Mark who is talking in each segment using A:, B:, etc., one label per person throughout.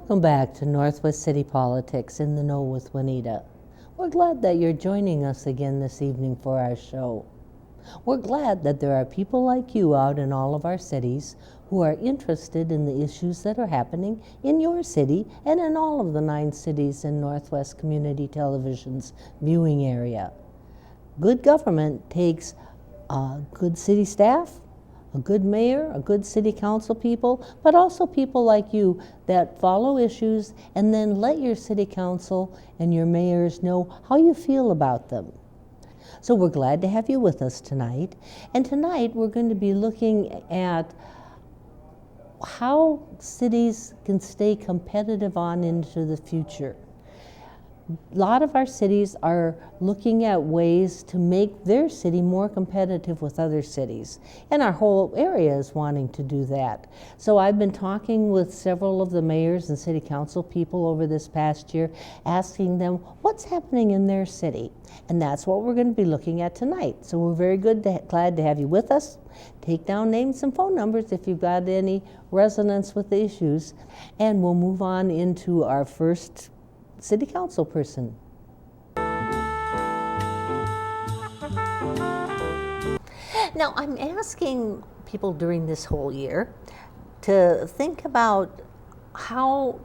A: Welcome back to Northwest City Politics in the Know with Juanita. We're glad that you're joining us again this evening for our show. We're glad that there are people like you out in all of our cities who are interested in the issues that are happening in your city and in all of the 9 cities in Northwest Community Television's viewing area. Good government takes a good city staff, a good mayor, a good city council people, but also people like you that follow issues and then let your city council and your mayors know how you feel about them. So we're glad to have you with us tonight. And tonight we're going to be looking at how cities can stay competitive on into the future. A lot of our cities are looking at ways to make their city more competitive with other cities, and our whole area is wanting to do that. So I've been talking with several of the mayors and city council people over this past year, asking them what's happening in their city, and that's what we're going to be looking at tonight. So we're very glad to have you with us. Take down names and phone numbers if you've got any resonance with the issues, and we'll move on into our first city council person. Now, I'm asking people during this whole year to think about how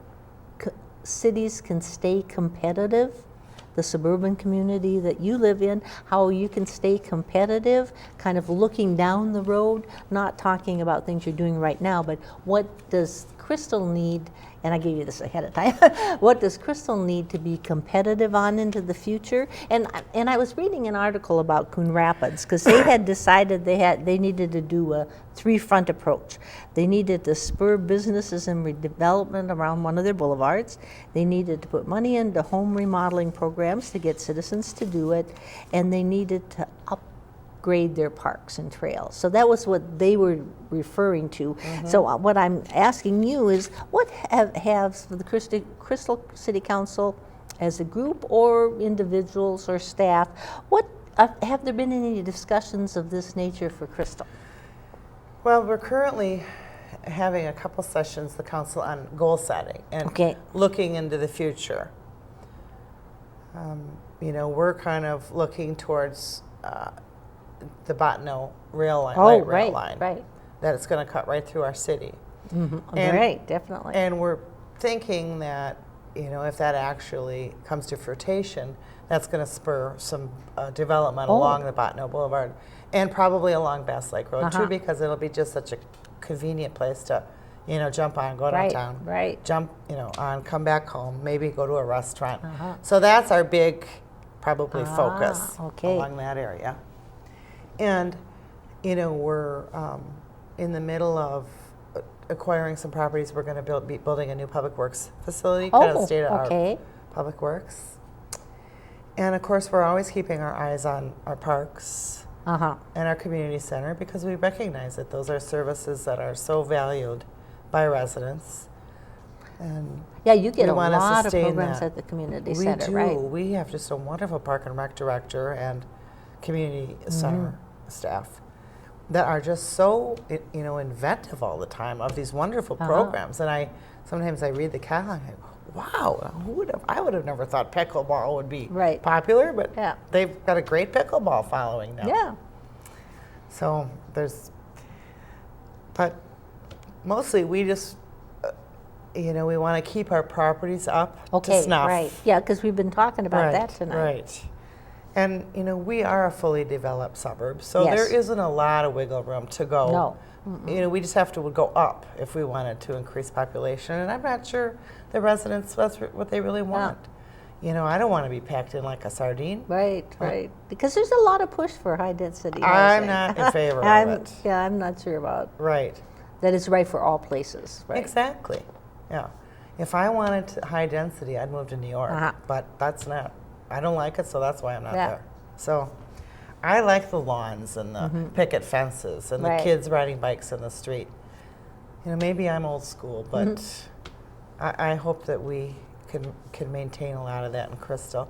A: cities can stay competitive, the suburban community that you live in, how you can stay competitive, kind of looking down the road, not talking about things you're doing right now, but what does Crystal need, and I gave you this ahead of time, what does Crystal need to be competitive on into the future? And I was reading an article about Coon Rapids, because they had decided they needed to do a 3-front approach. They needed to spur businesses and redevelopment around one of their boulevards. They needed to put money into home remodeling programs to get citizens to do it, and they needed to upgrade their parks and trails. So that was what they were referring to. Mm-hmm. So what I'm asking you is, what has the Crystal City Council as a group or individuals or staff, what have there been any discussions of this nature for Crystal?
B: Well, we're currently having a couple sessions, the council, on goal setting and looking into the future. We're kind of looking towards the Bottineau rail line, light rail line, that it's going to cut right through our city.
A: Mm-hmm. Right, definitely.
B: And we're thinking that, if that actually comes to fruition, that's going to spur some development along the Bottineau Boulevard and probably along Bass Lake Road too, because it'll be just such a convenient place to, jump on, go downtown, jump, on, come back home, maybe go to a restaurant. So that's our big, probably focus along that area. And, we're in the middle of acquiring some properties. We're going to be building a new public works facility, kind of state-of-the-art public works. And of course, we're always keeping our eyes on our parks and our community center, because we recognize that those are services that are so valued by residents. And
A: you get a lot of programs at the community center, right?
B: We have just a wonderful park and rec director and community center staff that are just so inventive all the time of these wonderful programs. And sometimes I read the catalog and I go, wow, I would have never thought pickleball would be popular, but they've got a great pickleball following now.
A: Yeah.
B: So but mostly we just we want to keep our properties up to snuff.
A: Right. Yeah, because we've been talking about that tonight.
B: Right. And, we are a fully developed suburb, so there isn't a lot of wiggle room to go.
A: No.
B: We just have to go up if we wanted to increase population, and I'm not sure the residents, that's what they really want. I don't want to be packed in like a sardine.
A: Right. Because there's a lot of push for high density.
B: I'm not in favor of it.
A: Yeah, I'm not sure about
B: Right.
A: that it's right for all places. Right.
B: Exactly. Yeah. If I wanted high density, I'd move to New York, but that's not. I don't like it, so that's why I'm not there. So I like the lawns and the picket fences and the kids riding bikes in the street. Maybe I'm old school, but I hope that we can maintain a lot of that in Crystal.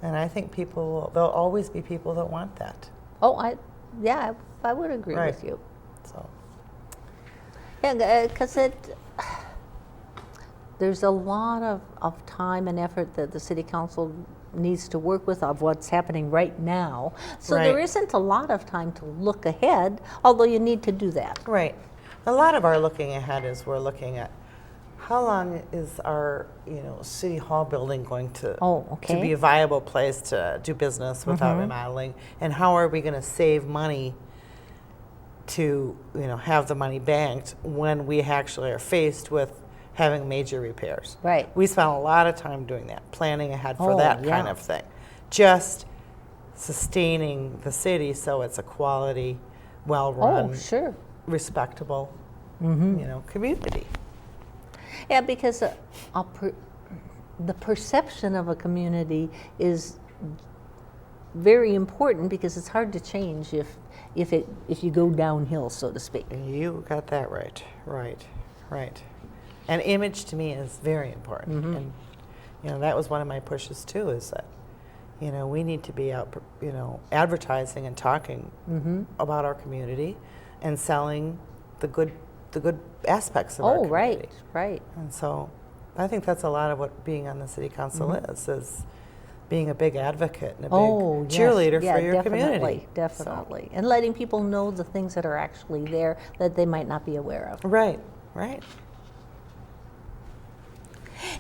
B: And I think there'll always be people that want that.
A: Oh, I would agree with you.
B: So.
A: Yeah, because there's a lot of time and effort that the city council needs to work with of what's happening right now. So there isn't a lot of time to look ahead, although you need to do that.
B: Right. A lot of our looking ahead is we're looking at how long is our, city hall building going to to be a viable place to do business without remodeling, and how are we going to save money to, have the money banked when we actually are faced with having major repairs.
A: Right.
B: We spent a lot of time doing that, planning ahead for that kind of thing. Just sustaining the city so it's a quality, well-run, respectable, community.
A: Yeah, because the perception of a community is very important, because it's hard to change if you go downhill, so to speak.
B: You got that right. Right. And image to me is very important. And that was one of my pushes too, is that we need to be out advertising and talking about our community and selling the good aspects of our community.
A: Right.
B: And so I think that's a lot of what being on the city council is being a big advocate and a big cheerleader for your community.
A: Definitely. And letting people know the things that are actually there that they might not be aware of.
B: Right.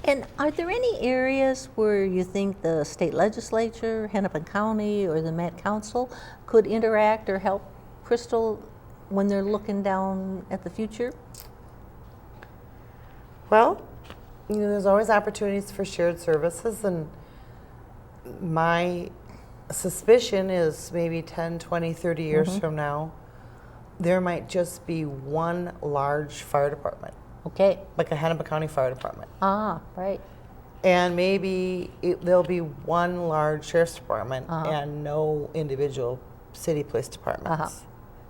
A: And are there any areas where you think the state legislature, Hennepin County, or the Met Council could interact or help Crystal when they're looking down at the future?
B: Well, there's always opportunities for shared services, and my suspicion is maybe 10, 20, 30 years from now, there might just be one large fire department.
A: Okay.
B: Like a Hennepin County Fire Department.
A: Right.
B: And maybe there'll be one large sheriff's department and no individual city police departments.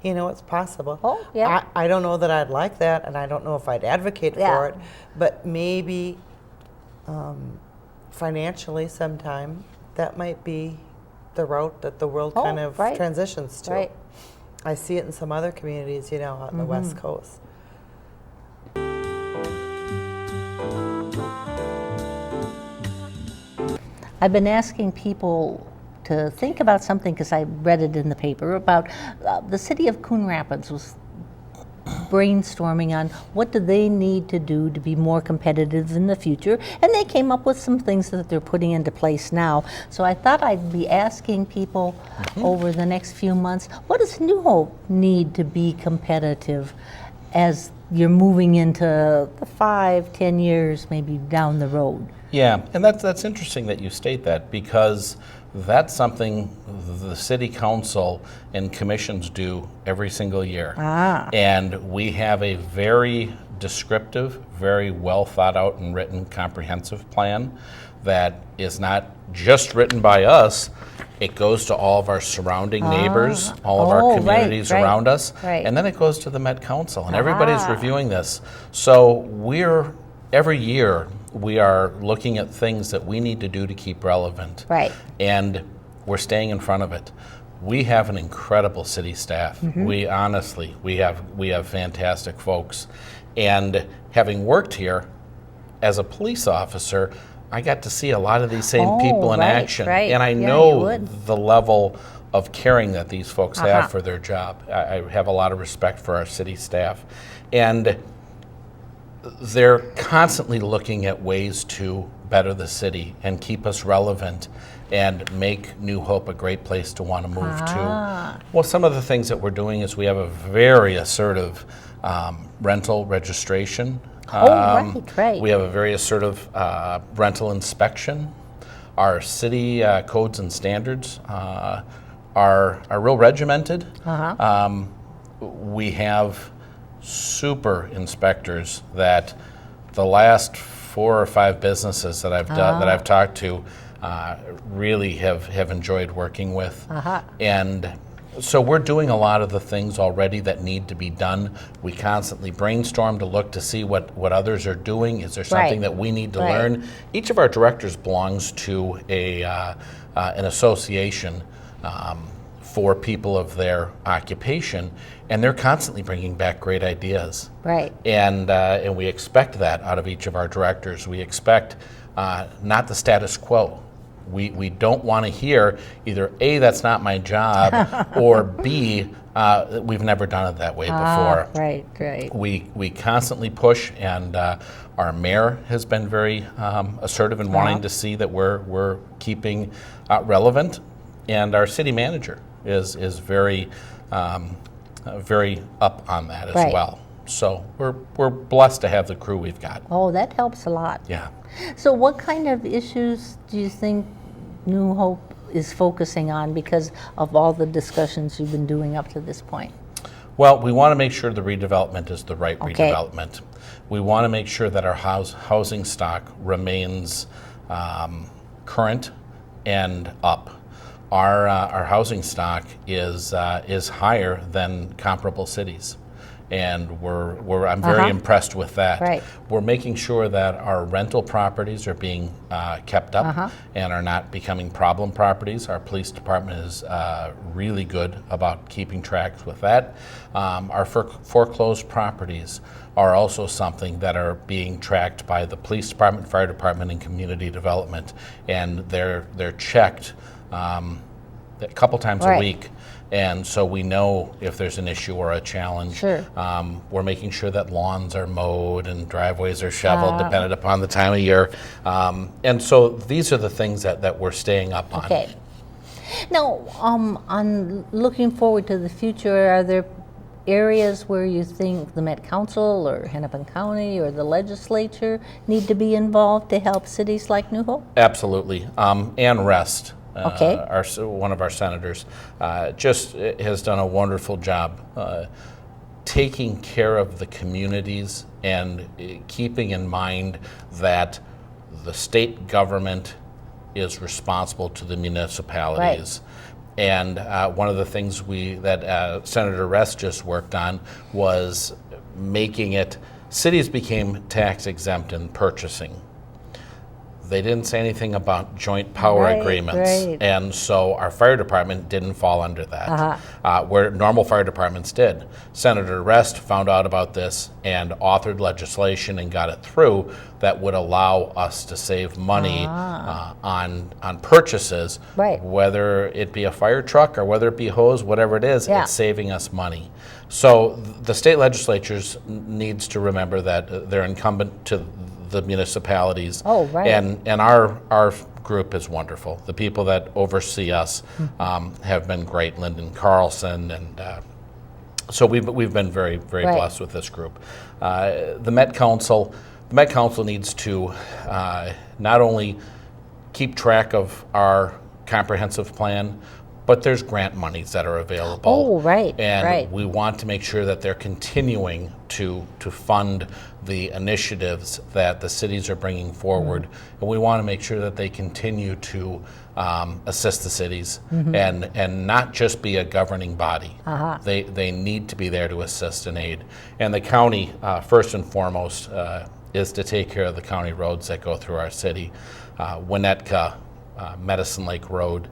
B: It's possible.
A: Oh, yeah.
B: I don't know that I'd like that, and I don't know if I'd advocate for it, but maybe financially sometime that might be the route that the world kind of transitions to.
A: Right.
B: I see it in some other communities, out in the West Coast.
A: I've been asking people to think about something, because I read it in the paper, about the city of Coon Rapids was brainstorming on what do they need to do to be more competitive in the future, and they came up with some things that they're putting into place now. So I thought I'd be asking people over the next few months, what does New Hope need to be competitive as you're moving into the 5-10 years maybe down the road?
C: Yeah, and that's interesting that you state that, because that's something the city council and commissions do every single year. And we have a very descriptive, very well thought out and written comprehensive plan that is not just written by us. It goes to all of our surrounding neighbors, all of our communities around us, and then it goes to the Met Council, and everybody's reviewing this. So every year, we are looking at things that we need to do to keep relevant. And we're staying in front of it. We have an incredible city staff. We have fantastic folks. And having worked here as a police officer, I got to see a lot of these same people in action. And I know the level of caring that these folks have for their job. I have a lot of respect for our city staff. And they're constantly looking at ways to better the city and keep us relevant and make New Hope a great place to want to move to. Well, some of the things that we're doing is we have a very assertive rental registration. We have a very assertive rental inspection. Our city codes and standards are real regimented. We have super inspectors that the last 4 or 5 businesses that I've talked to really have enjoyed working with. And so we're doing a lot of the things already that need to be done. We constantly brainstorm to look to see what others are doing. Is there something that we need to learn? Each of our directors belongs to an association for people of their occupation, and they're constantly bringing back great ideas.
A: Right.
C: And we expect that out of each of our directors. We expect not the status quo. We don't want to hear either A, that's not my job, or B, we've never done it that way before.
A: Right.
C: We constantly push, and our mayor has been very assertive in wanting to see that we're keeping relevant, and our city manager is very very up on that as well. So we're blessed to have the crew we've got.
A: Oh, that helps a lot.
C: Yeah.
A: So what kind of issues do you think New Hope is focusing on because of all the discussions you've been doing up to this point?
C: Well, we want to make sure the redevelopment is the right redevelopment. We want to make sure that our housing stock remains current and up. Our housing stock is higher than comparable cities, and I'm very impressed with that.
A: Right.
C: We're making sure that our rental properties are being kept up and are not becoming problem properties. Our police department is really good about keeping track with that. Our foreclosed properties are also something that are being tracked by the police department, fire department, and community development, and they're checked a couple times a week. And so we know if there's an issue or a challenge.
A: Sure.
C: We're making sure that lawns are mowed and driveways are shoveled, dependent upon the time of year. And so these are the things that we're staying up on.
A: Okay. Now, on looking forward to the future, are there areas where you think the Met Council or Hennepin County or the legislature need to be involved to help cities like New Hope?
C: Absolutely. Ann Rest,
A: Okay.
C: one of our senators, just has done a wonderful job taking care of the communities and keeping in mind that the state government is responsible to the municipalities. And one of the things that Senator Rest just worked on was making it, cities became tax exempt in purchasing. They didn't say anything about joint power agreements. And so our fire department didn't fall under that, where normal fire departments did. Senator Rest found out about this and authored legislation and got it through that would allow us to save money on purchases, whether it be a fire truck or whether it be hose, whatever it is, it's saving us money. So the state legislatures needs to remember that they're incumbent to the municipalities. And our group is wonderful. The people that oversee us have been great. Lyndon Carlson, and so we've been very blessed with this group. The Met Council needs to not only keep track of our comprehensive plan, but there's grant monies that are available. And we want to make sure that they're continuing to fund the initiatives that the cities are bringing forward. And we want to make sure that they continue to assist the cities and not just be a governing body. They need to be there to assist and aid. And the county, first and foremost, is to take care of the county roads that go through our city. Winnetka, Medicine Lake Road,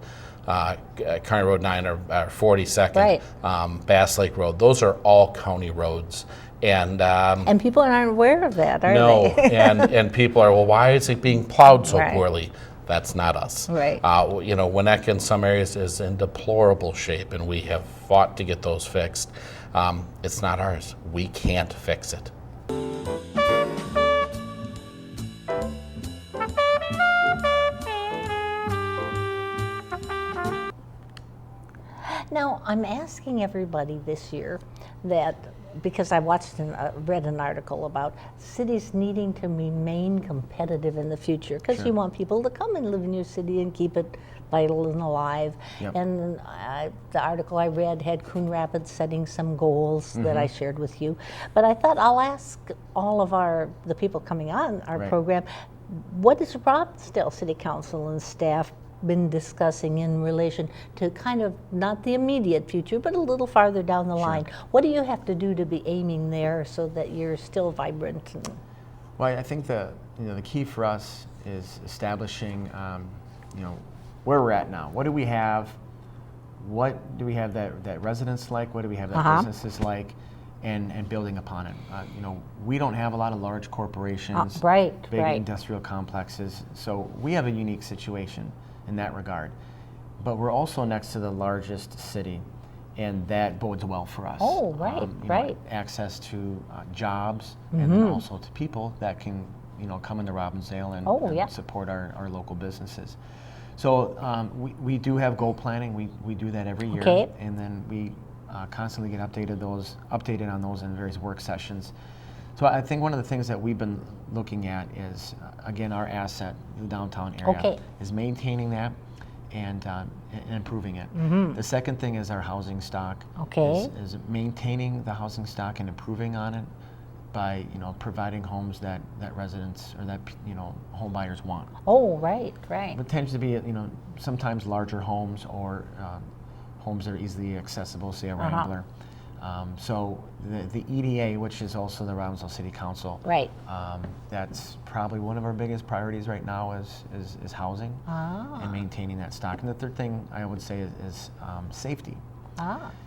C: County Road 9 or 42nd, Bass Lake Road. Those are all county roads. And
A: people aren't aware of that, are
C: they? No, and people are, well, why is it being plowed so
A: Right.
C: poorly? That's not us.
A: Right.
C: You know, Winnetka in some areas is in deplorable shape, and we have fought to get those fixed. It's not ours. We can't fix it.
A: Now, I'm asking everybody this year that, because I watched and read an article about cities needing to remain competitive in the future, because you want people to come and live in your city and keep it vital and alive. And the article I read had Coon Rapids setting some goals that I shared with you. But I thought I'll ask all of the people coming on our program, what is Robbinsdale City Council and staff been discussing in relation to kind of not the immediate future, but a little farther down the line? What do you have to do to be aiming there so that you're still vibrant?
D: Well, I think the key for us is establishing where we're at now. What do we have? what do we have that residents like? What do we have that businesses like? And building upon it. We don't have a lot of large corporations, big industrial complexes, so we have a unique situation in that regard. But we're also next to the largest city, and that bodes well for us.
A: Oh, right.
D: Access to jobs, and then also to people that can, come into Robbinsdale and support our local businesses. So we do have goal planning. We do that every year, and then we constantly get updated on those in various work sessions. So I think one of the things that we've been looking at is, again, our asset, the downtown area, is maintaining that and improving it. The second thing is our housing stock. Is maintaining the housing stock and improving on it by providing homes that residents or that home buyers want.
A: Oh, right.
D: It tends to be sometimes larger homes or homes that are easily accessible, say a Rambler. So the EDA, which is also the Robbinsdale City Council, that's probably one of our biggest priorities right now is housing and maintaining that stock. And the third thing I would say is safety,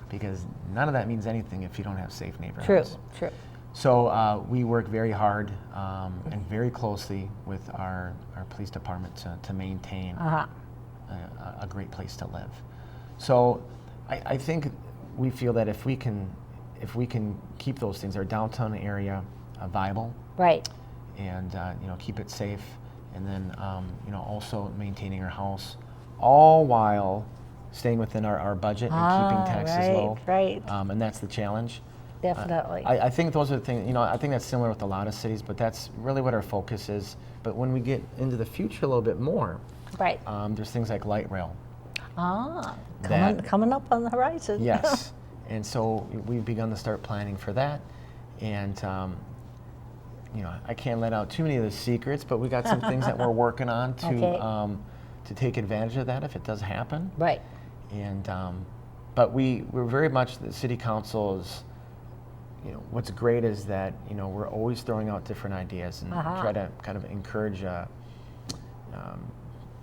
D: because none of that means anything if you don't have safe neighborhoods.
A: True.
D: So we work very hard and very closely with our police department to maintain a great place to live. So I think we feel that if we can keep those things, our downtown area viable, and keep it safe, and then also maintaining our house, all while staying within our budget and keeping taxes low, and that's the challenge.
A: Definitely.
D: I think those are the things. I think that's similar with a lot of cities, but that's really what our focus is. But when we get into the future a little bit more, there's things like light rail.
A: Coming up on the horizon.
D: Yes, and so we've begun to start planning for that, and I can't let out too many of the secrets, but we got some things that we're working on to take advantage of that if it does happen. And but we're very much, the city council is, what's great is that we're always throwing out different ideas and try to kind of encourage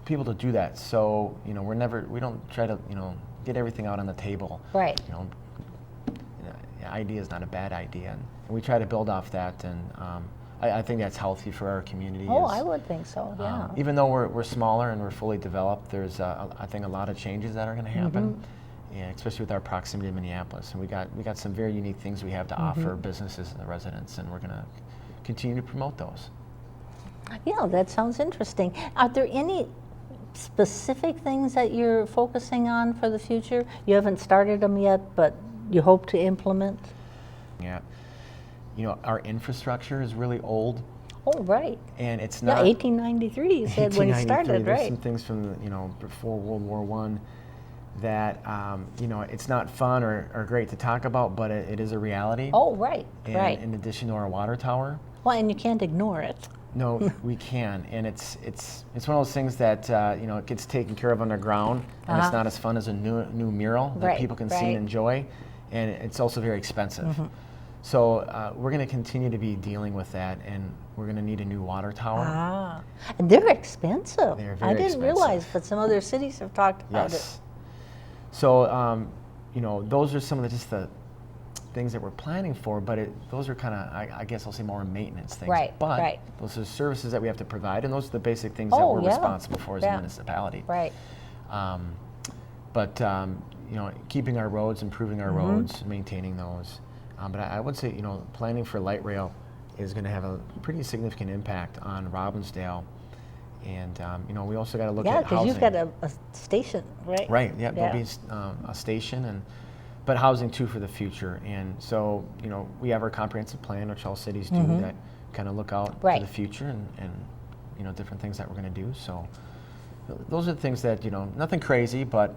D: people to do that. So we don't try to get everything out on the table. Idea is not a bad idea, and we try to build off that, and I think that's healthy for our community.
A: I would think so. Yeah.
D: Even though we're smaller and we're fully developed, there's I think a lot of changes that are going to happen, especially with our proximity to Minneapolis, and we got some very unique things we have to offer businesses and the residents, and we're going to continue to promote those.
A: Yeah, that sounds interesting. Are there any specific things that you're focusing on for the future? You haven't started them yet, but you hope to implement?
D: Yeah. Our infrastructure is really old.
A: Oh, right.
D: And it's not...
A: 1893, you said, when you started,
D: There's some things from, before World War I that, it's not fun or great to talk about, but it is a reality.
A: Oh, right, right.
D: In addition to our water tower.
A: Well, and you can't ignore it.
D: No, we can, and it's one of those things that it gets taken care of underground, and it's not as fun as a new mural that people can see and enjoy, and it's also very expensive. So we're going to continue to be dealing with that, and we're going to need a new water tower.
A: And they're expensive.
D: They're very
A: I didn't realize, but some other cities have talked about it.
D: So those are some of the things that we're planning for, but those are kind of, I guess I'll say, more maintenance things. But those are services that we have to provide, and those are the basic things that we're responsible for as a municipality. But keeping our roads, improving our roads, maintaining those. But I would say, planning for light rail is going to have a pretty significant impact on Robbinsdale. And we also got to look at housing.
A: Yeah, because you've got a station, right?
D: Right. Yeah, there'll be a station, but housing too for the future. And so, we have our comprehensive plan, which all cities do, that kind of look out to the future and different things that we're going to do. So those are the things that, nothing crazy, but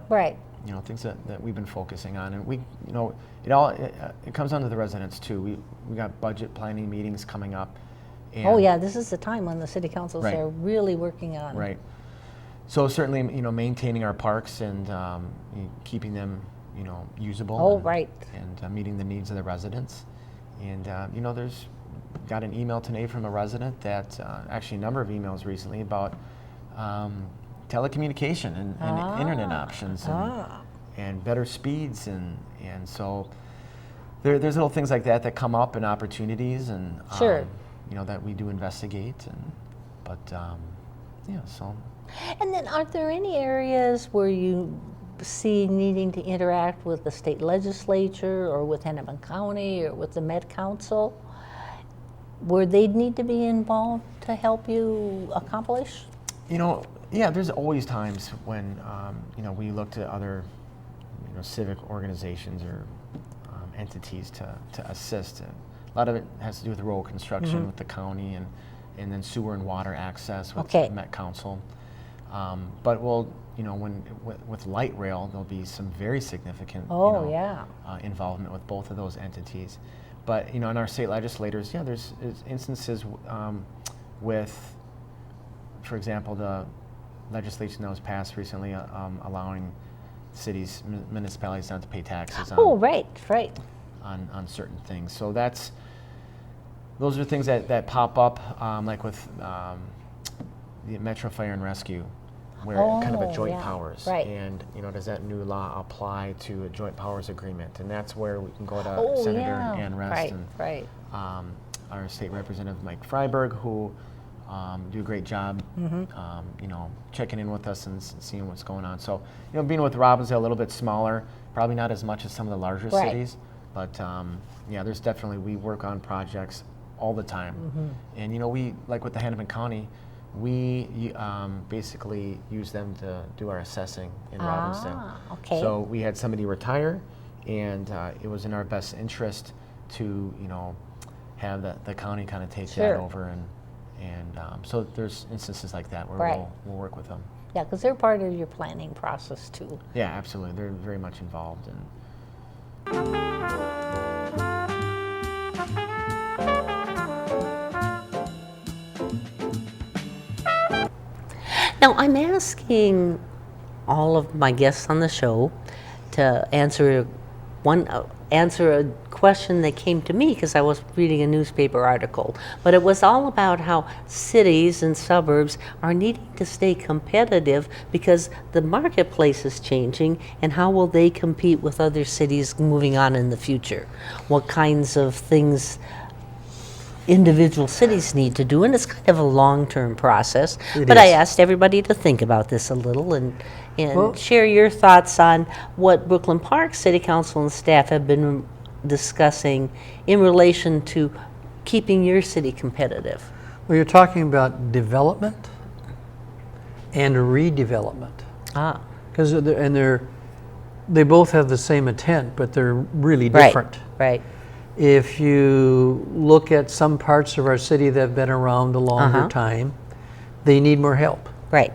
D: things that we've been focusing on. And we, it comes down to the residents too. We got budget planning meetings coming up. And
A: this is the time when the city councils are really working on.
D: So certainly, maintaining our parks and keeping them, usable. And meeting the needs of the residents. And, there's got an email today from a resident that, actually a number of emails recently about telecommunication and internet options. and better speeds, and so there's little things like that come up and opportunities, and
A: Sure.
D: That we do investigate, but so.
A: And then are there any areas where you see needing to interact with the state legislature or with Hemken County or with the Met Council, where they'd need to be involved to help you accomplish?
D: There's always times when we look to other civic organizations or entities to assist. And a lot of it has to do with road construction with the county, and then sewer and water access with the Met Council. But with light rail, there'll be some very significant involvement with both of those entities. But in our state legislators, there's instances with, for example, the legislation that was passed recently allowing cities, municipalities not to pay taxes on certain things. So those are things that pop up, like with the Metro Fire and Rescue, where kind of a joint powers, and does that new law apply to a joint powers agreement? And that's where we can go to Senator Ann Rest and our state representative Mike Freiberg, who do a great job, checking in with us and seeing what's going on. So being with Robbinsdale a little bit smaller, probably not as much as some of the larger cities, but there's definitely, we work on projects all the time, and we, like with the Hemken County, we basically use them to do our assessing in Robbinsdale. So we had somebody retire, and it was in our best interest to have the county kind of take that over, and so there's instances like that where we'll work with them.
A: Yeah, because they're part of your planning process too.
D: Yeah, absolutely. They're very much involved.
A: Now, I'm asking all of my guests on the show to answer a question that came to me because I was reading a newspaper article. But it was all about how cities and suburbs are needing to stay competitive because the marketplace is changing, and how will they compete with other cities moving on in the future? What kinds of things individual cities need to do, and it's kind of a long-term process. But I asked everybody to think about this a little and share your thoughts on what Brooklyn Park City Council and staff have been discussing in relation to keeping your city competitive.
E: Well, you're talking about development and redevelopment. Because they both have the same intent, but they're really different.
A: Right.
E: If you look at some parts of our city that have been around a longer time, they need more help.
A: Right.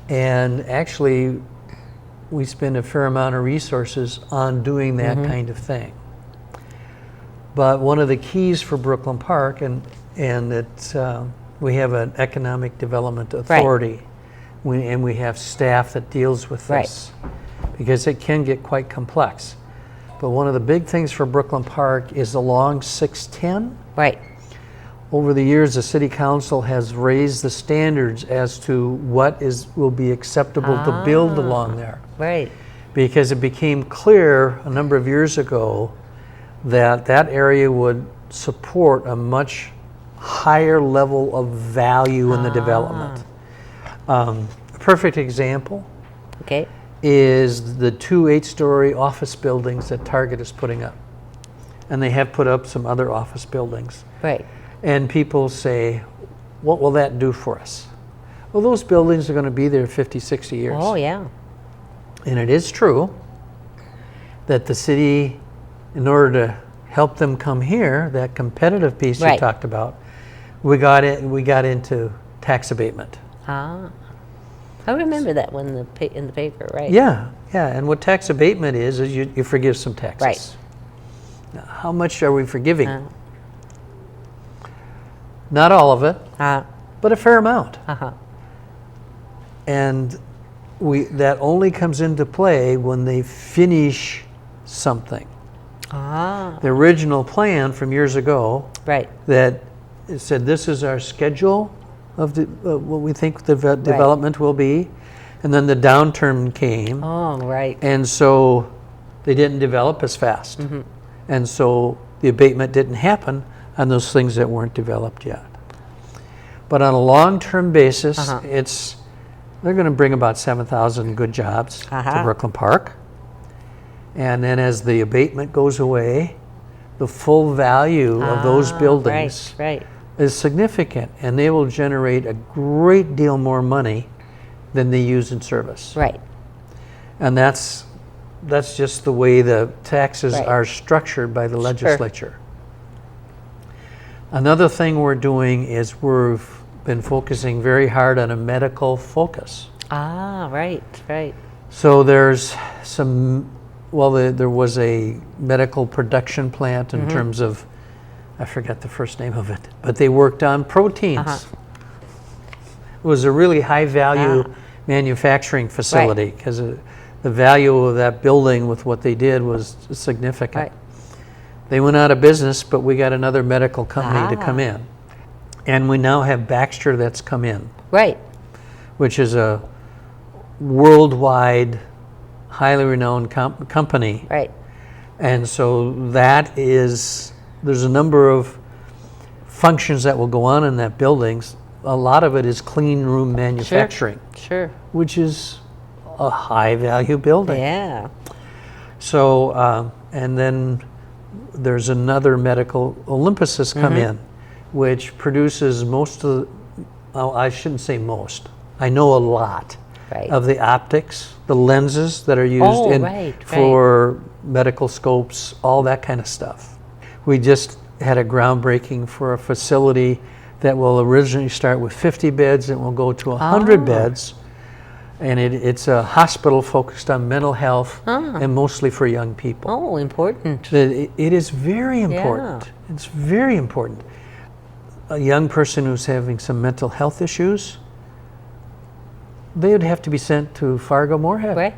E: And actually, we spend a fair amount of resources on doing that kind of thing. But one of the keys for Brooklyn Park, and it's, we have an economic development authority, and we have staff that deals with this, because it can get quite complex. But one of the big things for Brooklyn Park is along 610.
A: Right.
E: Over the years, the City Council has raised the standards as to what will be acceptable to build along there.
A: Right.
E: Because it became clear a number of years ago that that area would support a much higher level of value in the development. A perfect example is the 2 8-story office buildings that Target is putting up. And they have put up some other office buildings.
A: Right.
E: And people say, what will that do for us? Well, those buildings are going to be there 50, 60 years.
A: Oh, yeah.
E: And it is true that the city, in order to help them come here, that competitive piece you talked about, we got into tax abatement.
A: I remember that one in the paper, right?
E: Yeah. And what tax abatement is you forgive some taxes.
A: Right.
E: Now, how much are we forgiving? Not all of it, but a fair amount. And that only comes into play when they finish something. The original plan from years ago, that it said this is our schedule of what we think the development will be, And then the downturn came.
A: Oh, right.
E: And so they didn't develop as fast. And so the abatement didn't happen on those things that weren't developed yet. But on a long-term basis, they're going to bring about 7,000 good jobs to Brooklyn Park. And then as the abatement goes away, the full value of those buildings is significant, and they will generate a great deal more money than they use in service.
A: Right.
E: And that's just the way the taxes are structured by the legislature. Another thing we're doing is we've been focusing very hard on a medical focus.
A: Right.
E: So there's some, there was a medical production plant in terms of, I forget the first name of it, but they worked on proteins. It was a really high value manufacturing facility because the value of that building with what they did was significant. They went out of business, but we got another medical company to come in. And we now have Baxter that's come in.
A: Right.
E: Which is a worldwide, highly renowned company.
A: Right.
E: And so there's a number of functions that will go on in that building. A lot of it is clean room manufacturing.
A: Sure.
E: Which is a high value building.
A: Yeah.
E: So, and then there's another medical, Olympus has come in, which produces most of I shouldn't say most, I know a lot of the optics, the lenses that are used for medical scopes, all that kind of stuff. We just had a groundbreaking for a facility that will originally start with 50 beds and will go to 100 beds. And it's a hospital focused on mental health and mostly for young people.
A: Oh, important.
E: It is very important. Yeah. It's very important. A young person who's having some mental health issues, they would have to be sent to Fargo-Moorhead.
A: Right.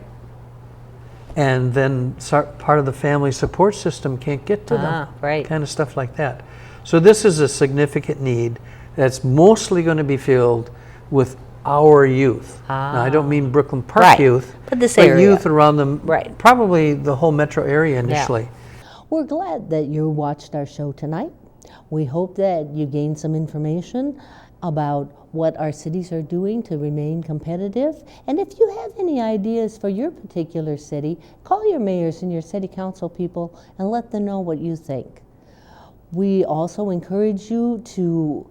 E: And then part of the family support system can't get to them.
A: Right.
E: Kind of stuff like that. So this is a significant need that's mostly going to be filled with our youth. Now, I don't mean Brooklyn Park youth,
A: but this area.
E: Youth around them, probably the whole metro area initially.
A: Yeah. We're glad that you watched our show tonight. We hope that you gained some information about what our cities are doing to remain competitive. And if you have any ideas for your particular city, call your mayors and your city council people and let them know what you think. We also encourage you to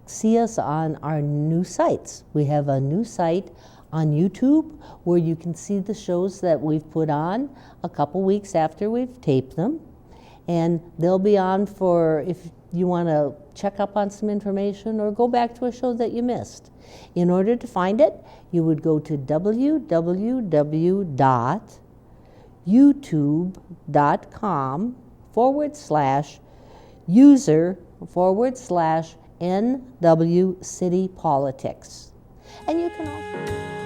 A: see us on our new sites. We have a new site on YouTube where you can see the shows that we've put on a couple weeks after we've taped them. And they'll be on for if you want to check up on some information or go back to a show that you missed. In order to find it, you would go to www.youtube.com/user/NW City Politics. And you can also